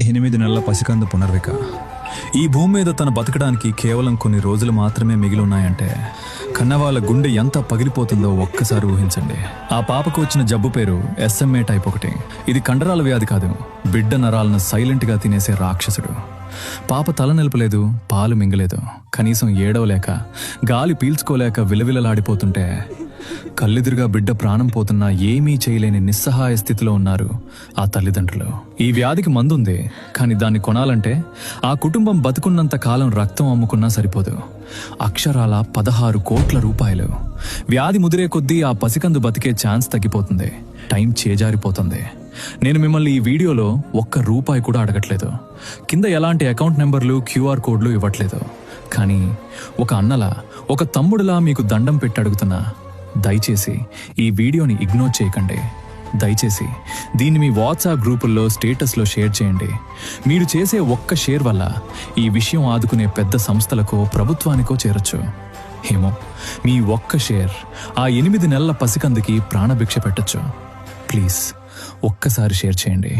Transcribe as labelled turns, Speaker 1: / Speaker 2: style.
Speaker 1: 8 నెలల పసికందు పునర్విక ఈ భూమి మీద తన బతకడానికి కేవలం కొన్ని రోజులు మాత్రమే మిగిలి ఉన్నాయంటే కన్నవాళ్ళ గుండె ఎంత పగిలిపోతుందో ఒక్కసారి ఊహించండి. ఆ పాపకు వచ్చిన జబ్బు పేరు SMA టైప్ 1. ఇది కండరాల వ్యాధి కాదు, బిడ్డ నరాలను సైలెంట్గా తినేసే రాక్షసుడు. పాప తల నిలపలేదు, పాలు మింగలేదు, కనీసం ఏడవలేక గాలి పీల్చుకోలేక విలవిలలాడిపోతుంటే కళ్ళెదురుగా బిడ్డ ప్రాణం పోతున్నా ఏమీ చేయలేని నిస్సహాయ స్థితిలో ఉన్నారు ఆ తల్లిదండ్రులు. ఈ వ్యాధికి మందుంది, కానీ దాన్ని కొనాలంటే ఆ కుటుంబం బతుకున్నంత కాలం రక్తం అమ్ముకున్నా సరిపోదు. అక్షరాల 16 కోట్ల రూపాయలు. వ్యాధి ముదిరే కొద్దీ ఆ పసికందు బతికే ఛాన్స్ తగ్గిపోతుంది, టైం చేజారిపోతుంది. నేను మిమ్మల్ని ఈ వీడియోలో ₹1 కూడా అడగట్లేదు, కింద ఎలాంటి అకౌంట్ నెంబర్లు QR కోడ్లు ఇవ్వట్లేదు. కానీ ఒక అన్నలా, ఒక తమ్ముడులా మీకు దండం పెట్టి అడుగుతున్నా, దయచేసి ఈ వీడియోని ఇగ్నోర్ చేయకండి. దయచేసి దీన్ని మీ వాట్సాప్ గ్రూపుల్లో స్టేటస్లో షేర్ చేయండి. మీరు చేసే ఒక్క షేర్ వల్ల ఈ విషయం ఆదుకునే పెద్ద సంస్థలకో ప్రభుత్వానికో చేరొచ్చు. ఏమో, మీ ఒక్క షేర్ ఆ 8 నెలల పసికందుకి ప్రాణభిక్ష పెట్టొచ్చు. ప్లీజ్ ఒక్కసారి షేర్ చేయండి.